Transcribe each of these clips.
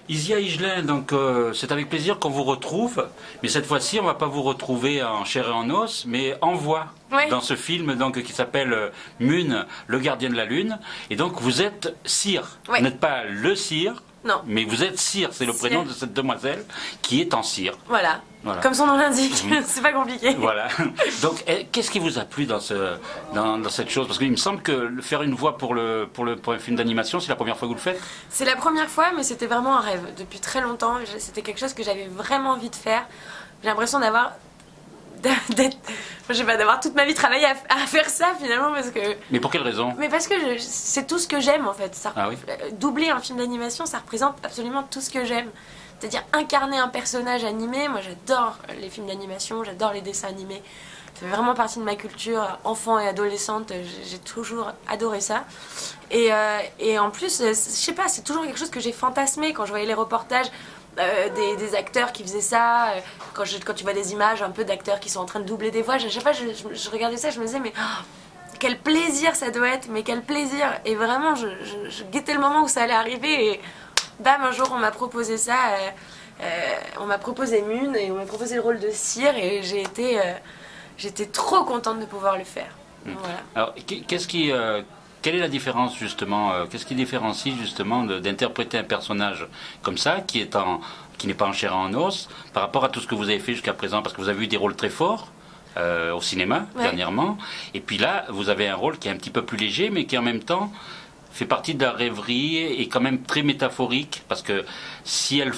Isia Higelin, donc c'est avec plaisir qu'on vous retrouve, mais cette fois-ci on ne va pas vous retrouver en chair et en os, mais en voix, Oui. dans ce film donc, qui s'appelle Mune, le gardien de la lune, et donc vous êtes cire, Oui. vous n'êtes pas le cire, Non. mais vous êtes cire, c'est le Cire. prénom de cette demoiselle qui est en cire. Voilà. Voilà. Comme son nom l'indique, c'est pas compliqué. Voilà. Donc, qu'est-ce qui vous a plu dans cette chose? Parce qu'il me semble que faire une voix pour un film d'animation, c'est la première fois que vous le faites. C'est la première fois, mais c'était vraiment un rêve. Depuis très longtemps, c'était quelque chose que j'avais vraiment envie de faire. J'ai l'impression d'avoir toute ma vie travaillé à faire ça finalement parce que. Mais pour quelle raison? Mais parce que c'est tout ce que j'aime en fait. Ah oui. Doubler un film d'animation, ça représente absolument tout ce que j'aime. C'est-à-dire incarner un personnage animé. Moi j'adore les films d'animation, j'adore les dessins animés. Ça fait vraiment partie de ma culture enfant et adolescente. J'ai toujours adoré ça. Et en plus, je sais pas, c'est toujours quelque chose que j'ai fantasmé quand je voyais les reportages. Des acteurs qui faisaient ça, quand tu vois des images un peu d'acteurs qui sont en train de doubler des voix, je sais pas, je regardais ça, je me disais mais quel plaisir ça doit être, mais quel plaisir. Et vraiment je guettais le moment où ça allait arriver et bam, un jour on m'a proposé ça, on m'a proposé Mune et on m'a proposé le rôle de cire et j'étais trop contente de pouvoir le faire. Voilà. Alors quelle est la différence justement, qu'est-ce qui différencie justement d'interpréter un personnage comme ça, qui n'est pas en chair et en os, par rapport à tout ce que vous avez fait jusqu'à présent? Parce que vous avez eu des rôles très forts au cinéma dernièrement, et puis là vous avez un rôle qui est un petit peu plus léger, mais qui en même temps fait partie de la rêverie et quand même très métaphorique, parce que si elle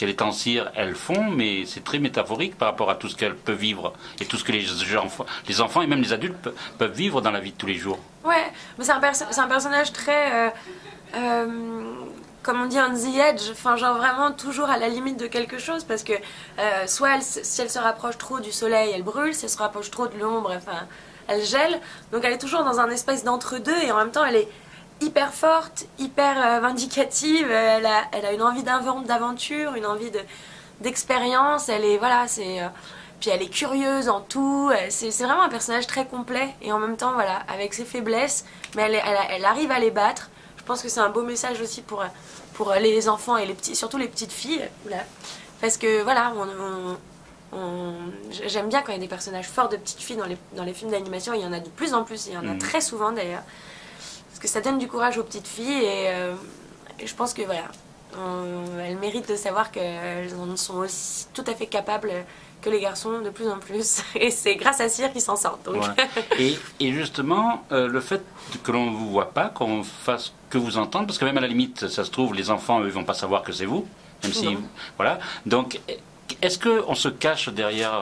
est en cire, elles font, mais c'est très métaphorique par rapport à tout ce qu'elle peut vivre et tout ce que les enfants et même les adultes peuvent vivre dans la vie de tous les jours. Ouais, mais c'est un personnage très, comme on dit, on the edge, enfin genre vraiment toujours à la limite de quelque chose, parce que soit si elle se rapproche trop du soleil, elle brûle, si elle se rapproche trop de l'ombre, enfin, elle gèle, donc elle est toujours dans un espèce d'entre-deux, et en même temps elle est hyper forte, hyper vindicative, elle a une envie d'aventure, une envie d'expérience, elle est, voilà, puis elle est curieuse en tout, c'est vraiment un personnage très complet, et en même temps, voilà, avec ses faiblesses, mais elle arrive à les battre. Je pense que c'est un beau message aussi pour les enfants et surtout les petites filles, parce que voilà, j'aime bien quand il y a des personnages forts de petites filles dans les films d'animation, il y en a de plus en plus, il y en a très souvent d'ailleurs. Parce que ça donne du courage aux petites filles et je pense que voilà, elles méritent de savoir qu'elles en sont aussi tout à fait capables que les garçons de plus en plus. Et c'est grâce à Cire qu'ils s'en sortent. Donc. Ouais. Et justement, le fait que l'on ne vous voit pas, qu'on fasse que vous entendre, parce que même à la limite, ça se trouve, les enfants, eux, ne vont pas savoir que c'est vous. Même si, voilà. Donc, est-ce qu'on se cache derrière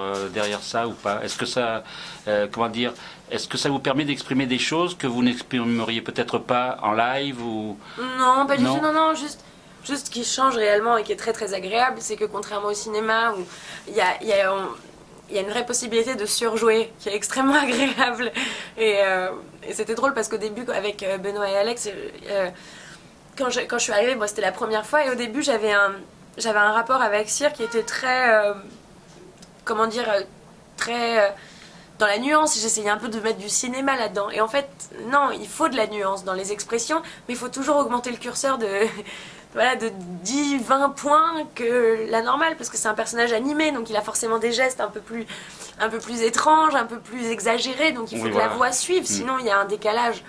ça ou pas? Est-ce que ça, comment dire, est-ce que ça vous permet d'exprimer des choses que vous n'exprimeriez peut-être pas en live ou... Non, pas du tout, non, juste ce qui change réellement et qui est très très agréable, c'est que contrairement au cinéma où il y a une vraie possibilité de surjouer qui est extrêmement agréable. Et c'était drôle parce qu'au début, avec Benoît et Alex, quand je suis arrivée, bon, c'était la première fois et au début j'avais un rapport avec Cire qui était très, comment dire, très dans la nuance. J'essayais un peu de mettre du cinéma là-dedans. Et en fait, non, il faut de la nuance dans les expressions, mais il faut toujours augmenter le curseur de 10-20 points que la normale, parce que c'est un personnage animé, donc il a forcément des gestes un peu plus étranges, un peu plus exagérés, donc il faut que la voix suive, sinon il y a un décalage.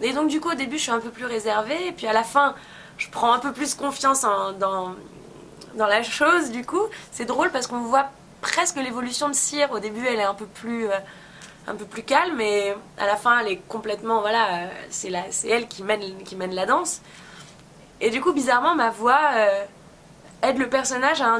Et donc du coup, au début, je suis un peu plus réservée, et puis à la fin, je prends un peu plus confiance dans la chose, du coup. C'est drôle parce qu'on voit presque l'évolution de Cire. Au début, elle est un peu plus calme, mais à la fin, elle est complètement, voilà, c'est elle qui mène la danse. Et du coup, bizarrement, ma voix aide le personnage à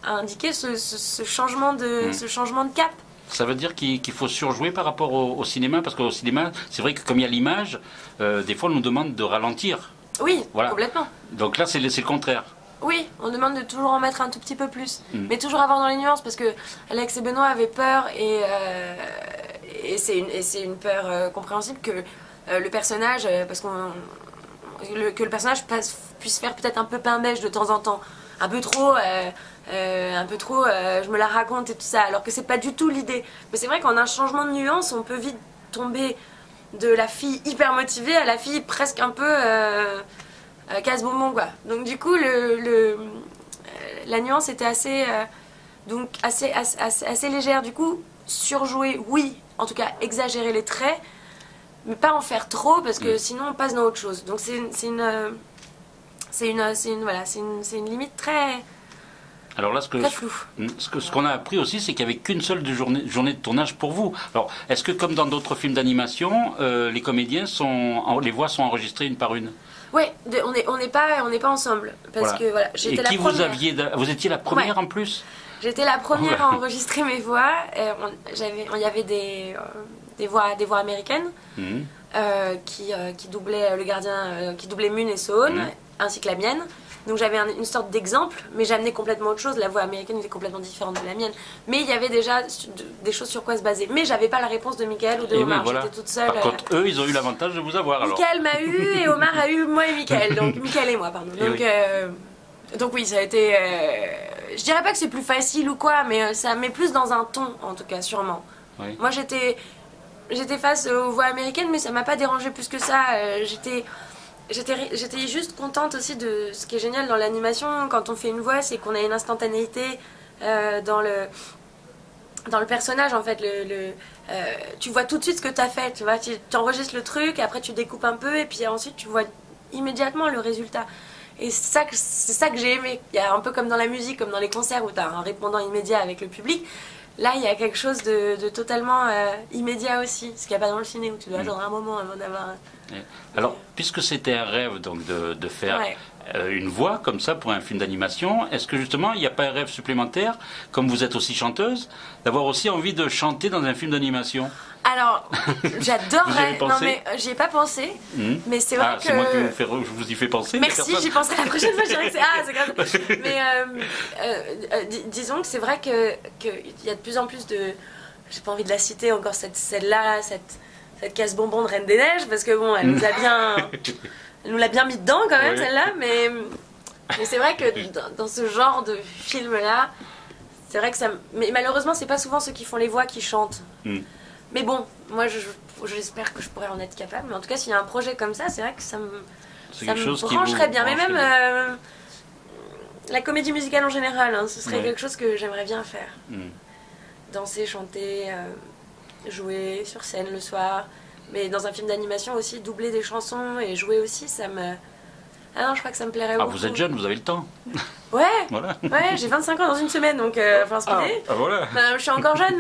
indiquer ce changement de cap. Ça veut dire qu'il faut surjouer par rapport au cinéma, parce qu'au cinéma, c'est vrai que comme il y a l'image, des fois on nous demande de ralentir. Oui, voilà. Complètement. Donc là, c'est le contraire. Oui, on demande de toujours en mettre un tout petit peu plus, mais toujours avoir dans les nuances, parce que Alex et Benoît avaient peur, et c'est une peur compréhensible que le personnage, que le personnage puisse faire peut-être un peu pain beige de temps en temps, un peu trop, je me la raconte et tout ça, alors que c'est pas du tout l'idée. Mais c'est vrai qu'en un changement de nuance, on peut vite tomber de la fille hyper motivée à la fille presque un peu casse-bonbon quoi. Donc du coup la nuance était assez légère. Du coup, surjouer, oui, en tout cas exagérer les traits, mais pas en faire trop parce que sinon on passe dans autre chose. Donc c'est une limite très, Alors là, très floue. ce qu'on a appris aussi, c'est qu'il n'y avait qu'une seule journée de tournage pour vous. Alors, est-ce que comme dans d'autres films d'animation, les comédiens les voix sont enregistrées une par une? Oui, on n'est pas ensemble parce que voilà, j'étais la première. Vous étiez la première Ouais. en plus? J'étais la première à enregistrer mes voix. Il y avait des voix américaines Mhm. qui doublaient le gardien, qui doublait Mune et Saune, ainsi que la mienne. Donc j'avais une sorte d'exemple, mais j'amenais complètement autre chose. La voix américaine était complètement différente de la mienne. Mais il y avait déjà des choses sur quoi se baser. Mais j'avais pas la réponse de Michael ou de Et Omar. oui, voilà. J'étais toute seule. Par contre, eux, ils ont eu l'avantage de vous avoir alors. Michael m'a eu et Omar a eu moi et Michael. Donc Michael et moi, pardon. Et Donc, oui. donc oui, ça a été. Je dirais pas que c'est plus facile ou quoi, mais ça met plus dans un ton, en tout cas, sûrement. Oui. Moi, j'étais face aux voix américaines, mais ça m'a pas dérangé plus que ça. J'étais juste contente aussi de ce qui est génial dans l'animation quand on fait une voix, c'est qu'on a une instantanéité dans le personnage en fait. Tu vois tout de suite ce que tu as fait, tu vois, tu enregistres le truc, après tu découpes un peu et puis ensuite tu vois immédiatement le résultat. Et c'est ça que j'ai aimé. Il y a un peu comme dans la musique, comme dans les concerts où tu as un répondant immédiat avec le public. Là, il y a quelque chose de totalement immédiat aussi, ce qu'il n'y a pas dans le ciné où tu dois attendre un moment avant d'avoir. Alors, puisque c'était un rêve donc de faire Ouais. une voix comme ça pour un film d'animation, est-ce que justement il n'y a pas un rêve supplémentaire, comme vous êtes aussi chanteuse, d'avoir aussi envie de chanter dans un film d'animation? Alors, Vous y avez j'adorerais. pensé? Non mais j'y ai pas pensé, mais c'est vrai que. C'est moi qui je vous y fais penser. Merci, j'y penserai la prochaine fois. Je dirais que c'est grave. Mais disons que c'est vrai qu'il y a de plus en plus de. J'ai pas envie de la citer encore celle-là, cette casse-bonbon de Reine des Neiges, parce que bon, elle nous l'a bien mis dedans quand même, Oui. celle-là. Mais c'est vrai que dans ce genre de film-là, c'est vrai que ça. Mais malheureusement, c'est pas souvent ceux qui font les voix qui chantent. Mais bon, moi j'espère que je pourrais en être capable. Mais en tout cas, s'il y a un projet comme ça, c'est vrai que ça me brancherait bien. Mais même la comédie musicale en général, hein, ce serait quelque chose que j'aimerais bien faire. Danser, chanter, jouer sur scène le soir. Mais dans un film d'animation aussi, doubler des chansons et jouer aussi, ça me. Ah non, je crois que ça me plairait beaucoup. Vous êtes jeune, vous avez le temps. Ouais, Voilà. ouais, j'ai 25 ans dans une semaine, donc faut speeder. Voilà. Enfin, je suis encore jeune,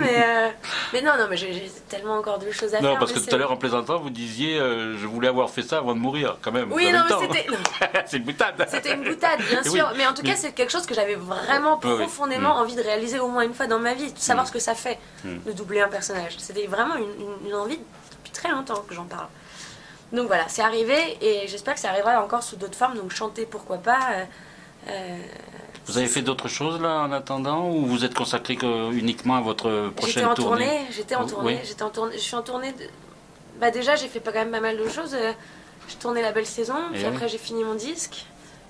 mais non, mais j'ai tellement encore de choses à faire. Non, parce que mais tout à l'heure en plaisantant, vous disiez je voulais avoir fait ça avant de mourir, quand même. Oui, vous avez non, le temps. mais c'était. Non. C'est une boutade. C'était une boutade, bien Oui. sûr, mais en tout cas, c'est quelque chose que j'avais vraiment Oui, oui. profondément envie de réaliser au moins une fois dans ma vie, de savoir ce que ça fait de doubler un personnage. C'était vraiment une envie depuis très longtemps que j'en parle. Donc voilà, c'est arrivé et j'espère que ça arrivera encore sous d'autres formes, donc chanter pourquoi pas. Vous avez fait d'autres choses là en attendant ou vous êtes consacré uniquement à votre prochaine tournée? J'étais en tournée, je suis en tournée. Bah déjà, j'ai fait quand même pas mal de choses. J'ai tourné La Belle Saison, puis après j'ai fini mon disque.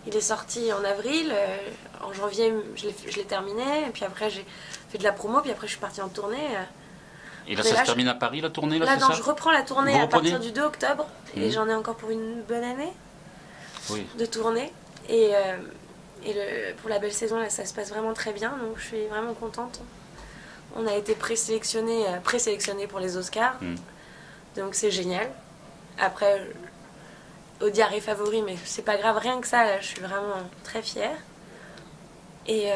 Il est sorti en avril, en janvier je l'ai terminé, et puis après j'ai fait de la promo, puis après je suis partie en tournée. Et là, ça se termine à Paris, la tournée, là, là c'est non, ça? je reprends la tournée Vous à reprenez partir du 2 octobre, et j'en ai encore pour une bonne année de tournée. Et pour La Belle Saison, là, ça se passe vraiment très bien, donc je suis vraiment contente. On a été présélectionné pour les Oscars, donc c'est génial. Après, Audiard est favori, mais c'est pas grave, rien que ça, là, je suis vraiment très fière. Et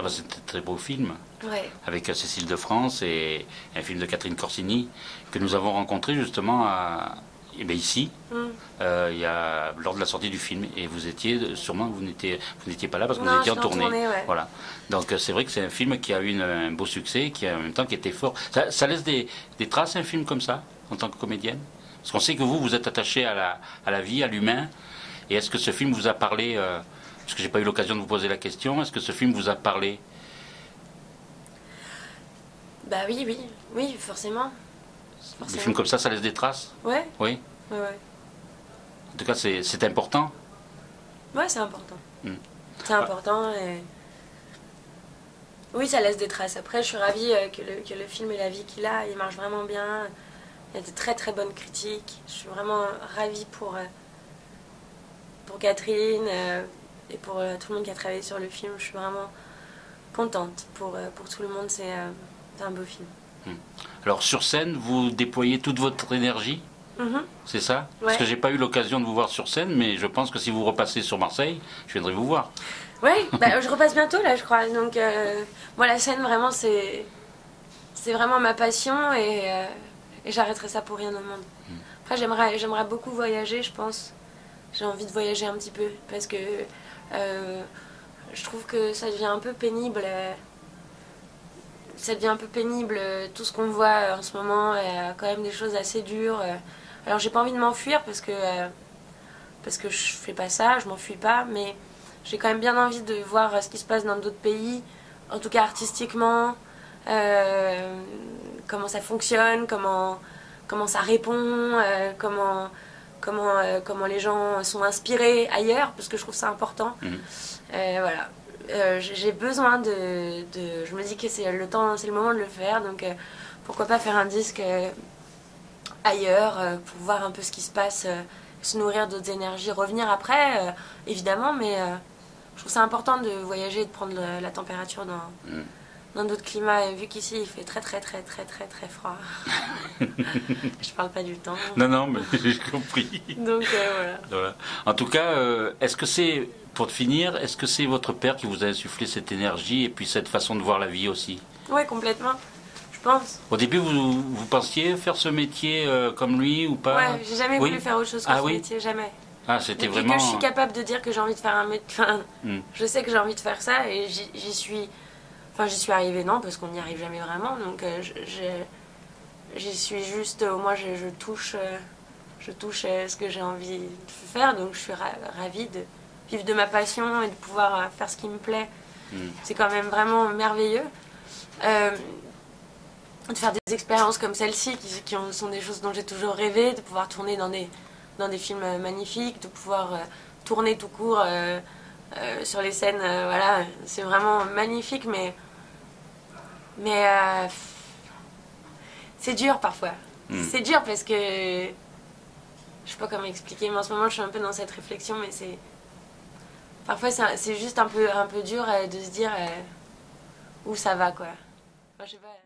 c'était un très beau film. Ouais. Avec Cécile de France et un film de Catherine Corsini que nous avons rencontré justement ici, lors de la sortie du film. Et vous étiez, sûrement, vous n'étiez pas là parce que vous étiez en tournée. Ouais. Voilà. Donc c'est vrai que c'est un film qui a eu un beau succès, qui en même temps qui était fort. Ça laisse des traces, un film comme ça, en tant que comédienne? Parce qu'on sait que vous êtes attaché à la vie, à l'humain. Et est-ce que ce film vous a parlé, parce que j'ai pas eu l'occasion de vous poser la question, est-ce que ce film vous a parlé? Bah oui, forcément. Des films comme ça laisse des traces? Ouais. Oui. Ouais. En tout cas, c'est important. Ouais, c'est important. C'est important et... Oui, ça laisse des traces. Après, je suis ravie que le film ait la vie qu'il a. Il marche vraiment bien. Il y a de très très bonnes critiques. Je suis vraiment ravie pour Catherine et pour tout le monde qui a travaillé sur le film. Je suis vraiment contente. Pour tout le monde, c'est un beau film. Alors sur scène, vous déployez toute votre énergie, c'est ça? Parce que j'ai pas eu l'occasion de vous voir sur scène, mais je pense que si vous repassez sur Marseille, je viendrai vous voir. Oui, je repasse bientôt là, je crois. Donc moi, la scène, vraiment, c'est vraiment ma passion et j'arrêterai ça pour rien au monde. Après, j'aimerais beaucoup voyager, je pense. J'ai envie de voyager un petit peu parce que je trouve que ça devient un peu pénible. Ça devient un peu pénible tout ce qu'on voit en ce moment. Il y a quand même des choses assez dures. Alors, j'ai pas envie de m'enfuir parce que je fais pas ça, je m'enfuis pas, mais j'ai quand même bien envie de voir ce qui se passe dans d'autres pays, en tout cas artistiquement, comment ça fonctionne, comment ça répond, comment les gens sont inspirés ailleurs, parce que je trouve ça important. Voilà. J'ai besoin je me dis que c'est le moment de le faire, donc pourquoi pas faire un disque ailleurs pour voir un peu ce qui se passe, se nourrir d'autres énergies, revenir après, évidemment, mais je trouve ça important de voyager et de prendre la température dans d'autres climats, vu qu'ici il fait très très très très très très froid. Je parle pas du temps. Non, mais j'ai compris. Donc voilà. En tout cas, est-ce que c'est, pour finir, est-ce que c'est votre père qui vous a insufflé cette énergie et puis cette façon de voir la vie aussi? Oui, complètement. Je pense. Au début, vous pensiez faire ce métier comme lui ou pas? Ouais, j'ai jamais voulu faire autre chose que ce métier, jamais. Ah, c'était Depuis vraiment... que je suis capable de dire que j'ai envie de faire un métier, je sais que j'ai envie de faire ça et j'y suis arrivée, non, parce qu'on n'y arrive jamais vraiment, donc j'y suis juste, moi je touche ce que j'ai envie de faire, donc je suis ravie de vivre de ma passion et de pouvoir faire ce qui me plaît. C'est quand même vraiment merveilleux. De faire des expériences comme celle-ci, qui sont des choses dont j'ai toujours rêvé, de pouvoir tourner dans des films magnifiques, de pouvoir tourner tout court sur les scènes, voilà, c'est vraiment magnifique, mais c'est dur parfois. C'est dur parce que je sais pas comment expliquer, mais en ce moment je suis un peu dans cette réflexion, mais parfois c'est juste un peu dur de se dire où ça va, quoi. Enfin, je sais pas.